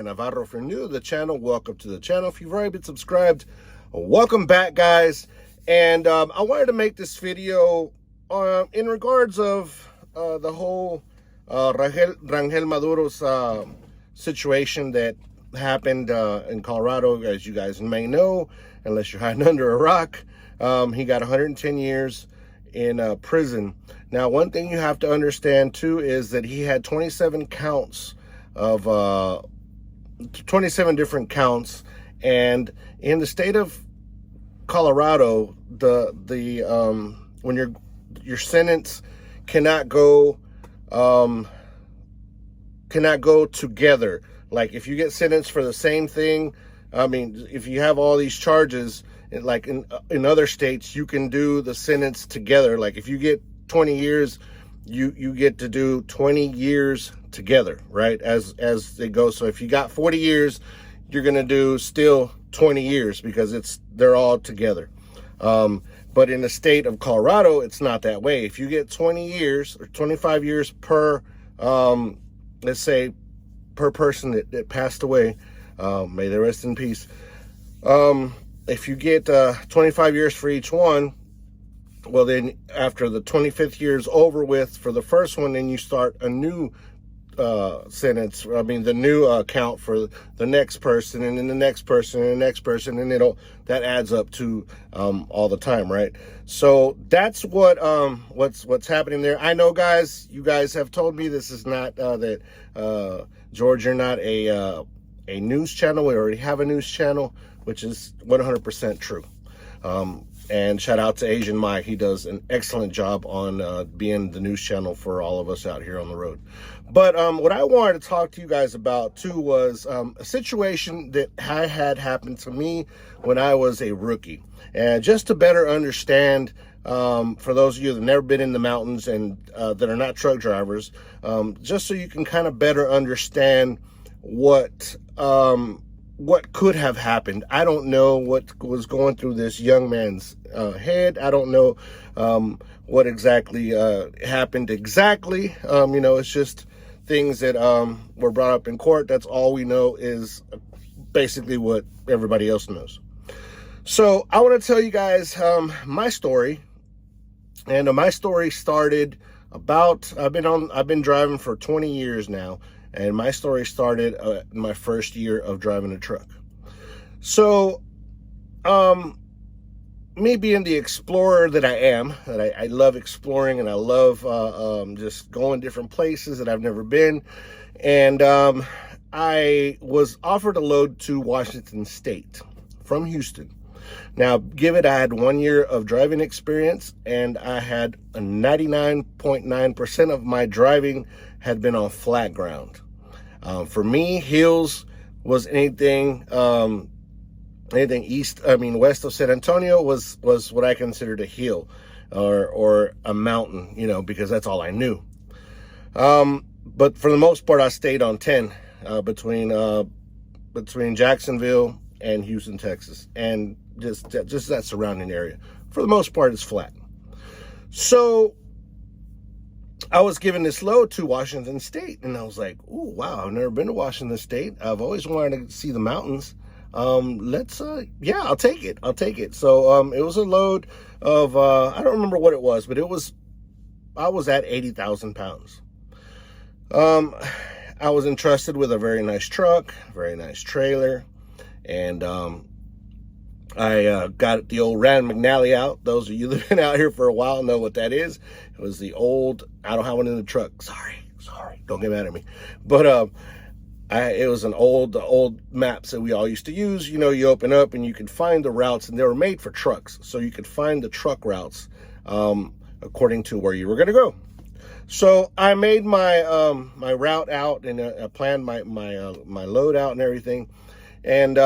Navarro. If you're new to the channel, welcome to the channel. If you've already been subscribed, welcome back, guys. And I wanted to make this video in regards of the whole Rangel Maduro's situation that happened in Colorado. As you guys may know, unless you're hiding under a rock, he got 110 years in prison. Now, one thing you have to understand too is that he had 27 counts of 27 different counts, and in the state of Colorado, when your sentence cannot go together. Like if you get sentenced for the same thing, I mean, if you have all these charges, like in other states, you can do the sentence together. Like if you get 20 years, you get to do 20 years together, right? As they go. So if you got 40 years, you're gonna do still 20 years because they're all together. But in the state of Colorado, it's not that way. If you get 20 years or 25 years per, let's say, per person that passed away, may they rest in peace. If you get 25 years for each one, well, then after the 25th year is over with for the first one, then you start a new sentence. I mean, the new count for the next person, and then the next person, and the next person, and that adds up to all the time, right? So that's what's happening there. I know, guys, you guys have told me this is not that George, you're not a news channel. We already have a news channel, which is 100% true. And shout out to Asian Mike. He does an excellent job on being the news channel for all of us out here on the road. But what I wanted to talk to you guys about too was a situation that I had happened to me when I was a rookie. And just to better understand, for those of you that have never been in the mountains and that are not truck drivers, just so you can kind of better understand what could have happened. I don't know what was going through this young man's head. I don't know what exactly happened exactly. You know, it's just things that were brought up in court. That's all we know, is basically what everybody else knows. So I want to tell you guys my story. And my story started about, I've been driving for 20 years now. And my story started in my first year of driving a truck. So, me being the explorer that I am, that I love exploring, and I love just going different places that I've never been. And I was offered a load to Washington State from Houston. Now, I had 1 year of driving experience, and I had a 99.9% of my driving had been on flat ground. For me, hills was anything west of San Antonio was what I considered a hill or a mountain, you know, because that's all I knew. But for the most part, I stayed on 10 between Jacksonville and Houston, Texas, and just that surrounding area. For the most part, it's flat. So I was given this load to Washington State, and I was like, "Oh, wow, I've never been to Washington State. I've always wanted to see the mountains. Yeah, I'll take it. So it was a load of, I don't remember what it was, but I was at 80,000 pounds. I was entrusted with a very nice truck, very nice trailer, and I got the old Rand McNally out. Those of you that have been out here for a while know what that is. It was the old, I don't have one in the truck. Sorry. Don't get mad at me. But it was the old maps that we all used to use. You know, you open up and you can find the routes, and they were made for trucks. So you could find the truck routes according to where you were going to go. So I made my my route out, and I planned my load out and everything. And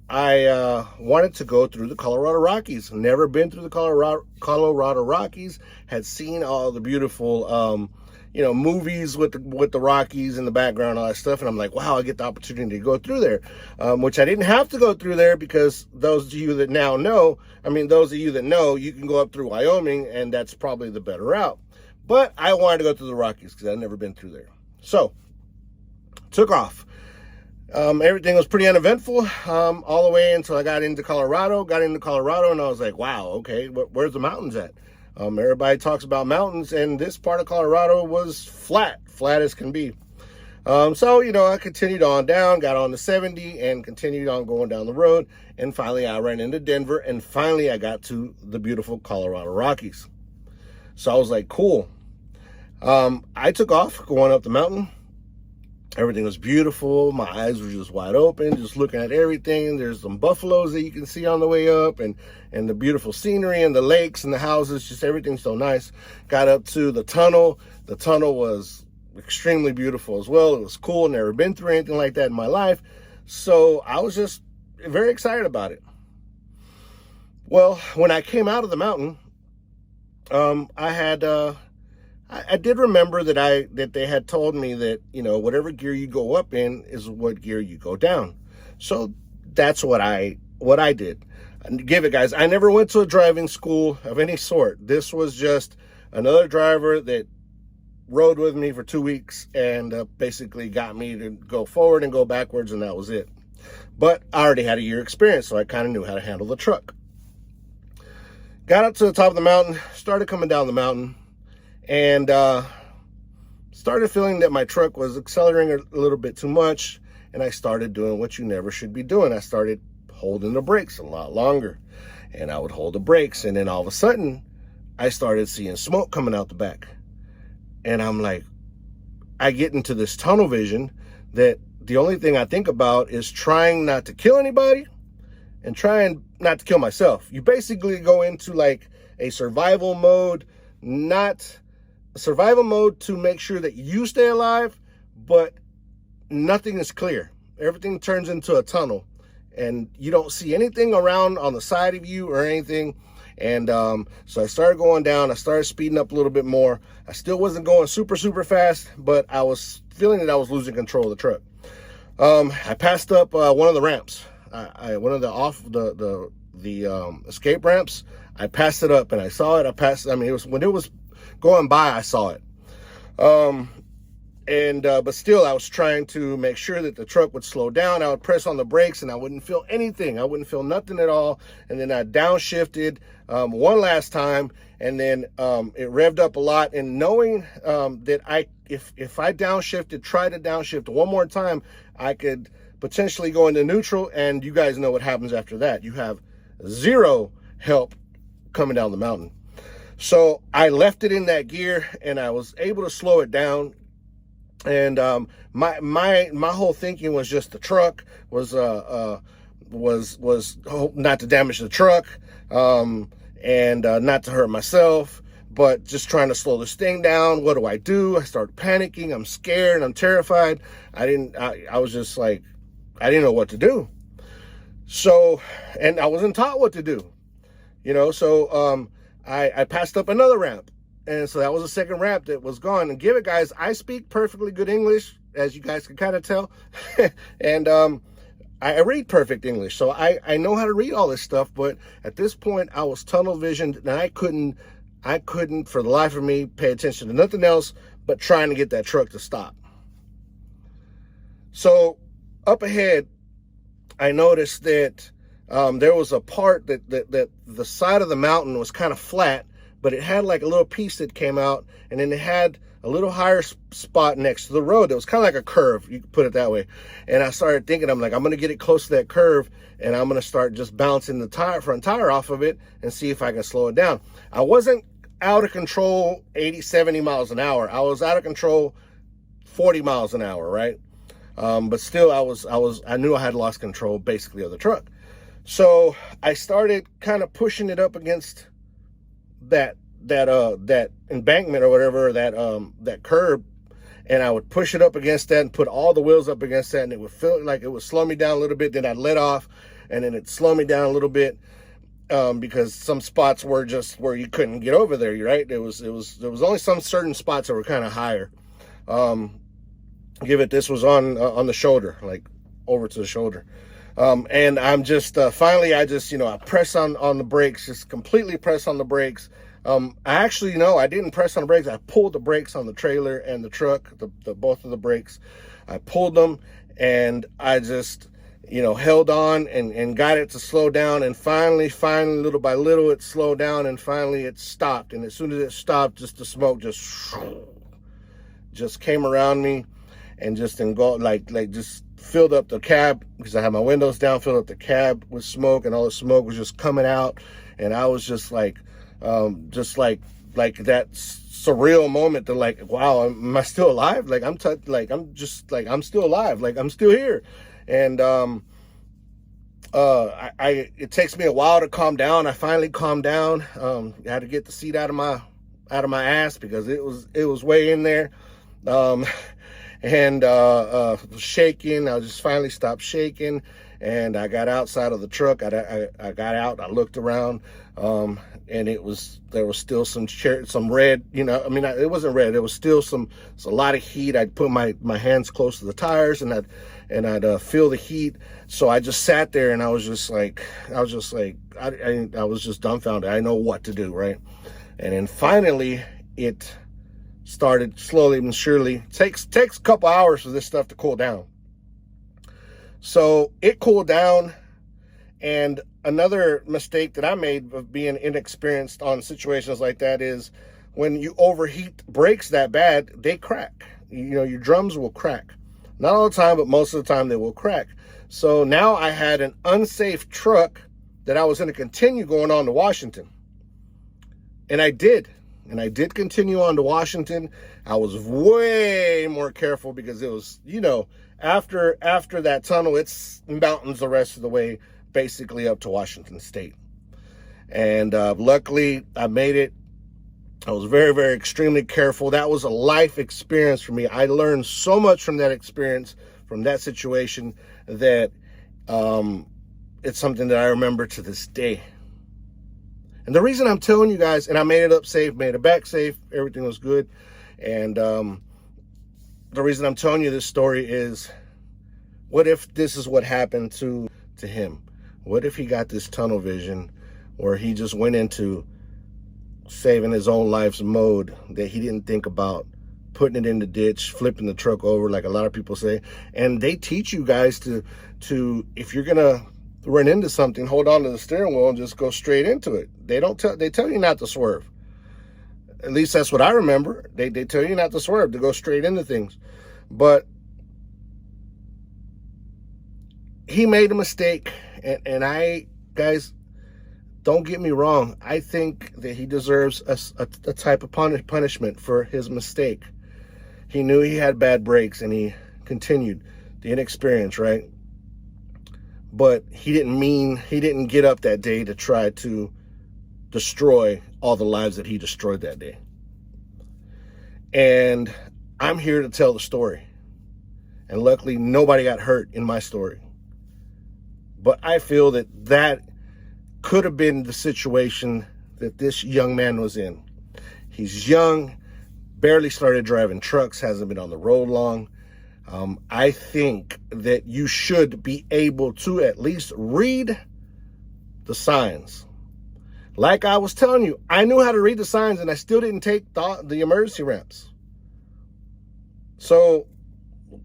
I wanted to go through the Colorado Rockies. Never been through the Colorado Rockies. Had seen all the beautiful, you know, movies with the Rockies in the background, all that stuff. And I'm like, wow, I get the opportunity to go through there, which I didn't have to go through there, because those of you that now know, those of you that know, you can go up through Wyoming, and that's probably the better route. But I wanted to go through the Rockies because I'd never been through there. So took off. Everything was pretty uneventful, all the way until I got into Colorado. And I was like, wow, okay, where's the mountains at? Everybody talks about mountains, and this part of Colorado was flat as can be. So, I continued on down, got on the 70 and continued on going down the road. And finally I ran into Denver, and finally I got to the beautiful Colorado Rockies. So I was like, cool. I took off going up the mountain. Everything was beautiful. My eyes were just wide open, just looking at everything. There's some buffaloes that you can see on the way up, and the beautiful scenery and the lakes and the houses, just everything's so nice. Got up to the tunnel. The tunnel was extremely beautiful as well. It was cool. Never been through anything like that in my life. So I was just very excited about it. Well, when I came out of the mountain, I did remember that they had told me that, whatever gear you go up in is what gear you go down. So that's what I did. And give it, guys. I never went to a driving school of any sort. This was just another driver that rode with me for 2 weeks and basically got me to go forward and go backwards, and that was it. But I already had a year experience, so I kind of knew how to handle the truck. Got up to the top of the mountain, started coming down the mountain, and started feeling that my truck was accelerating a little bit too much, and I started doing what you never should be doing. I started holding the brakes a lot longer, and I would hold the brakes, and then all of a sudden I started seeing smoke coming out the back, and I'm like, I get into this tunnel vision that the only thing I think about is trying not to kill anybody and trying not to kill myself. You basically go into like a survival mode, not survival mode to make sure that you stay alive, but nothing is clear. Everything turns into a tunnel, and you don't see anything around on the side of you or anything. And so I started going down. I started speeding up a little bit more. I still wasn't going super fast, but I was feeling that I was losing control of the truck. I passed up one of the ramps. One of the escape ramps. I passed it up, and I saw it. It was when it was going by, I saw it. But still, I was trying to make sure that the truck would slow down. I would press on the brakes, and I wouldn't feel anything. I wouldn't feel nothing at all. And then I downshifted one last time, and then it revved up a lot. And knowing that if I tried to downshift one more time, I could potentially go into neutral, and you guys know what happens after that. You have zero help coming down the mountain. So I left it in that gear, and I was able to slow it down. And my whole thinking was just the truck was not to damage the truck, and not to hurt myself, but just trying to slow this thing down. What do? I started panicking. I'm scared. I'm terrified. I was just like, I didn't know what to do. So, and I wasn't taught what to do, so I passed up another ramp. And so that was the second ramp that was gone. And give it, guys, I speak perfectly good English, as you guys can kind of tell. And I read perfect English. So I know how to read all this stuff. But at this point, I was tunnel visioned, and I couldn't for the life of me pay attention to nothing else but trying to get that truck to stop. So up ahead, I noticed that there was a part that the side of the mountain was kind of flat, but it had like a little piece that came out, and then it had a little higher spot next to the road that was kind of like a curve, you could put it that way. And I started thinking, I'm like, I'm going to get it close to that curve, and I'm going to start just bouncing the front tire off of it and see if I can slow it down. I wasn't out of control 80, 70 miles an hour. I was out of control 40 miles an hour, right? But still, I knew I had lost control basically of the truck. So I started kind of pushing it up against that embankment or whatever, that curb, and I would push it up against that and put all the wheels up against that, and it would feel like it would slow me down a little bit. Then I'd let off, and then it'd slow me down a little bit, because some spots were just where you couldn't get over there, right? There was only some certain spots that were kind of higher. This was on the shoulder, like over to the shoulder. And I'm just, finally, I press on the brakes, just completely press on the brakes. I didn't press on the brakes. I pulled the brakes on the trailer and the truck, both of the brakes. I pulled them, And I just, held on and got it to slow down. And finally, little by little, it slowed down, and finally it stopped. And as soon as it stopped, just the smoke just came around me and just engulfed, like just filled up the cab, because I had my windows down, filled up the cab with smoke, and all the smoke was just coming out. And I was just like that surreal moment to like, wow, am I still alive? Like I'm still alive. Like I'm still here. And it takes me a while to calm down. I finally calmed down. I had to get the seat out of my ass because it was way in there. And shaking. I just finally stopped shaking, and I got outside of the truck. I got out. I looked around, and there was still some red. It wasn't red. There was still a lot of heat. I'd put my hands close to the tires, and I'd feel the heat. So I just sat there, and I was just dumbfounded. I didn't know what to do, right? And then finally, it started slowly and surely. Takes a couple hours for this stuff to cool down. So it cooled down. And another mistake that I made of being inexperienced on situations like that is when you overheat brakes that bad, they crack. Your drums will crack. Not all the time, but most of the time they will crack. So now I had an unsafe truck that I was going to continue going on to Washington. And I did. And I did continue on to Washington. I was way more careful because it was, after that tunnel, it's mountains the rest of the way, basically up to Washington State. And luckily, I made it. I was very, very extremely careful. That was a life experience for me. I learned so much from that experience, from that situation, that it's something that I remember to this day. And the reason I'm telling you guys, and I made it up safe, made it back safe, everything was good. And the reason I'm telling you this story is, what if this is what happened to him? What if he got this tunnel vision where he just went into saving his own life's mode that he didn't think about putting it in the ditch, flipping the truck over, like a lot of people say. And they teach you guys to if you're going to run into something, hold on to the steering wheel and just go straight into it. They tell you not to swerve. At least that's what I remember. They tell you not to swerve, to go straight into things. But he made a mistake, and I, guys, don't get me wrong. I think that he deserves a type of punishment for his mistake. He knew he had bad brakes, and he continued. The inexperience, right? But he didn't get up that day to try to destroy all the lives that he destroyed that day. And I'm here to tell the story. And luckily, nobody got hurt in my story. But I feel that could have been the situation that this young man was in. He's young, barely started driving trucks, hasn't been on the road long. I think that you should be able to at least read the signs. Like I was telling you, I knew how to read the signs, and I still didn't take the emergency ramps. So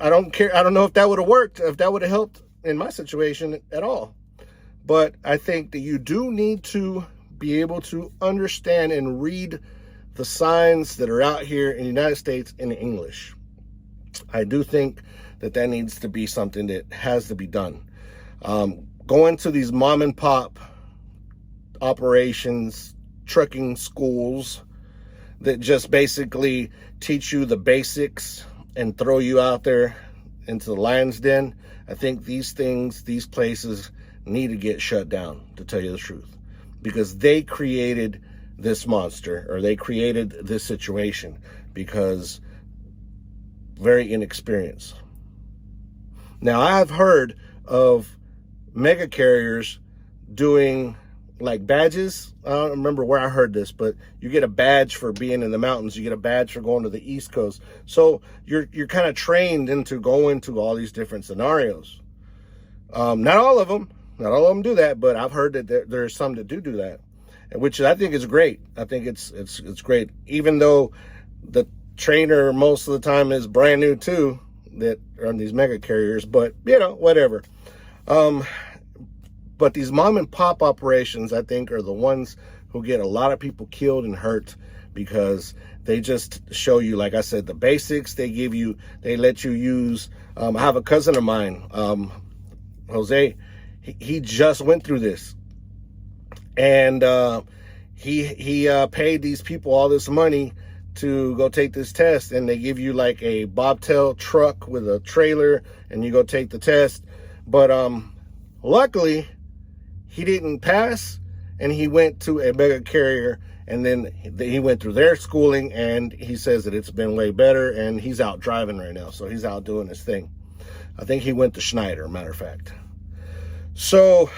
I don't care. I don't know if that would have worked, if that would have helped in my situation at all. But I think that you do need to be able to understand and read the signs that are out here in the United States in English. I do think that needs to be something that has to be done. Going to these mom and pop operations, trucking schools that just basically teach you the basics and throw you out there into the lion's den. I think these places need to get shut down, to tell you the truth, because they created this monster, or they created this situation because very inexperienced. Now, I've heard of mega carriers doing like badges. I don't remember where I heard this, but you get a badge for being in the mountains. You get a badge for going to the East Coast. So you're kind of trained into going to all these different scenarios. Not all of them do that, but I've heard that there's some that do that, which I think is great. I think it's great, even though the trainer most of the time is brand new too. that are on these mega carriers, but whatever. But these mom and pop operations, I think, are the ones who get a lot of people killed and hurt, because they just show you, like I said, the basics. They let you use. I have a cousin of mine, Jose. He just went through this, and he paid these people all this money to go take this test, and they give you like a bobtail truck with a trailer, and you go take the test. But luckily, he didn't pass, and he went to a mega carrier, and then he went through their schooling, and he says that it's been way better, and he's out driving right now, so he's out doing his thing. I think he went to Schneider, matter of fact. So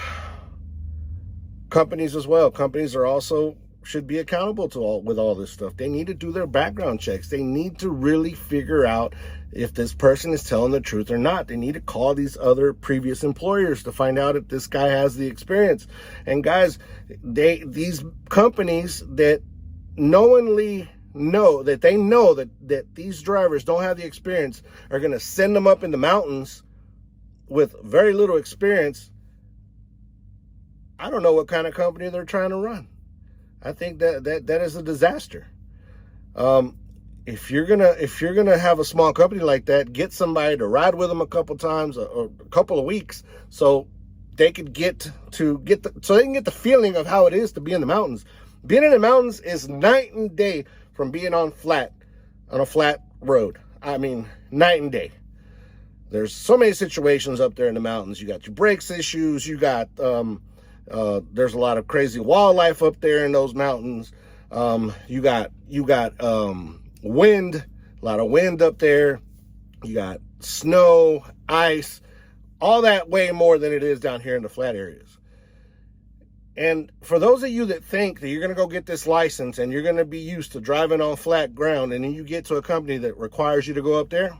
companies as well. Companies are also should be accountable to all this stuff. They need to do their background checks. They need to really figure out if this person is telling the truth or not. They need to call these other previous employers to find out if this guy has the experience. And guys, these companies that knowingly know that these drivers don't have the experience are going to send them up in the mountains with very little experience. I don't know what kind of company they're trying to run. I think that is a disaster. If you're gonna have a small company like that, get somebody to ride with them a couple times or a couple of weeks, so they could get the feeling of how it is to be in the mountains. Being in the mountains is night and day from being on a flat road. I mean, night and day. There's so many situations up there in the mountains. You got your brakes issues. You got there's a lot of crazy wildlife up there in those mountains. You got wind, a lot of wind up there. You got snow, ice, all that way more than it is down here in the flat areas. And for those of you that think that you're going to go get this license and you're going to be used to driving on flat ground, and then you get to a company that requires you to go up there,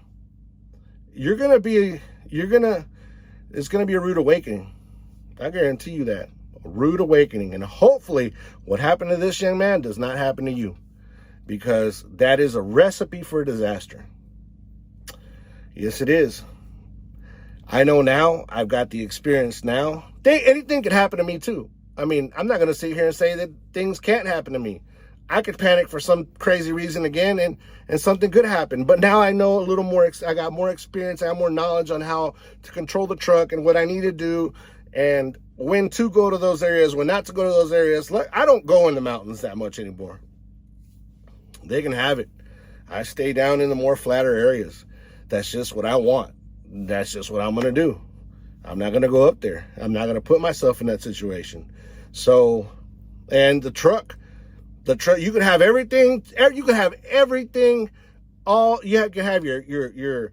it's going to be a rude awakening. I guarantee you that. A rude awakening. And hopefully what happened to this young man does not happen to you, because that is a recipe for disaster. Yes, it is. I know now. I've got the experience now. Anything could happen to me too. I mean, I'm not going to sit here and say that things can't happen to me. I could panic for some crazy reason again, and something could happen. But now I know a little more. I got more experience. I have more knowledge on how to control the truck and what I need to do, and when to go to those areas, when not to go to those areas. I don't go in the mountains that much anymore. They can have it. I stay down in the more flatter areas. That's just what I want. That's just what I'm going to do. I'm not going to go up there. I'm not going to put myself in that situation. So, and the truck, you can have everything. You can have everything. You can have your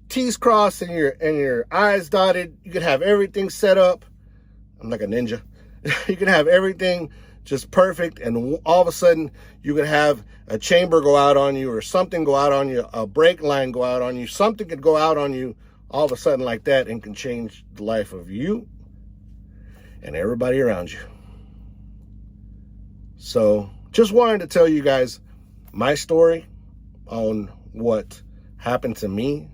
T's crossed and your I's dotted. You can have everything set up. I'm like a ninja. You can have everything just perfect, and all of a sudden you could have a chamber go out on you, or something go out on you, a brake line go out on you, something could go out on you all of a sudden like that, and can change the life of you and everybody around you. So just wanted to tell you guys my story on what happened to me.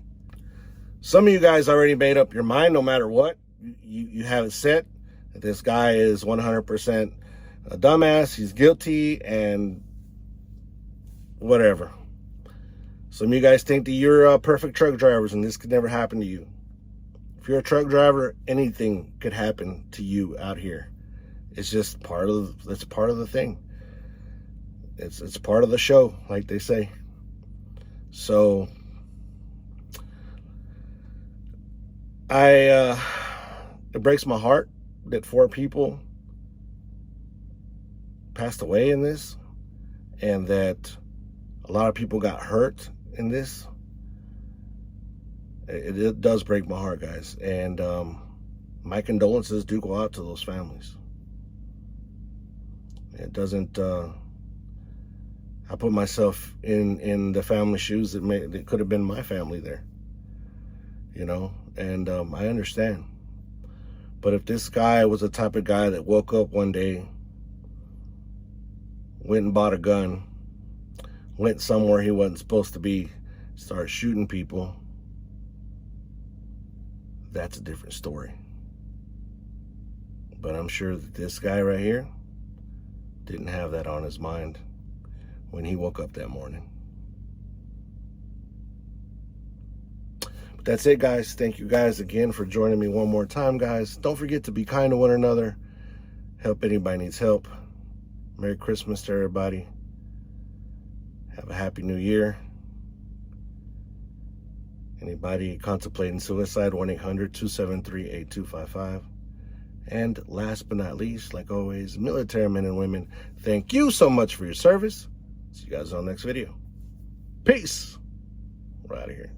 Some of you guys already made up your mind. No matter what, you have it set that this guy is 100% a dumbass, he's guilty, and whatever. Some of you guys think that you're perfect truck drivers and this could never happen to you. If you're a truck driver, anything could happen to you out here. It's just part of the thing. It's part of the show, like they say. So it breaks my heart that 4 people passed away in this, and that a lot of people got hurt in this. It does break my heart, guys, and my condolences do go out to those families. It doesn't. I put myself in the family shoes that could have been my family there, and I understand. But if this guy was the type of guy that woke up one day, went and bought a gun, went somewhere he wasn't supposed to be, start shooting people, that's a different story. But I'm sure that this guy right here didn't have that on his mind when he woke up that morning. But that's it, guys. Thank you guys again for joining me one more time, guys. Don't forget to be kind to one another. Help anybody needs help. Merry Christmas to everybody. Have a happy new year. Anybody contemplating suicide, 1-800-273-8255. And last but not least, like always, military men and women, thank you so much for your service. See you guys on the next video. Peace. We're out of here.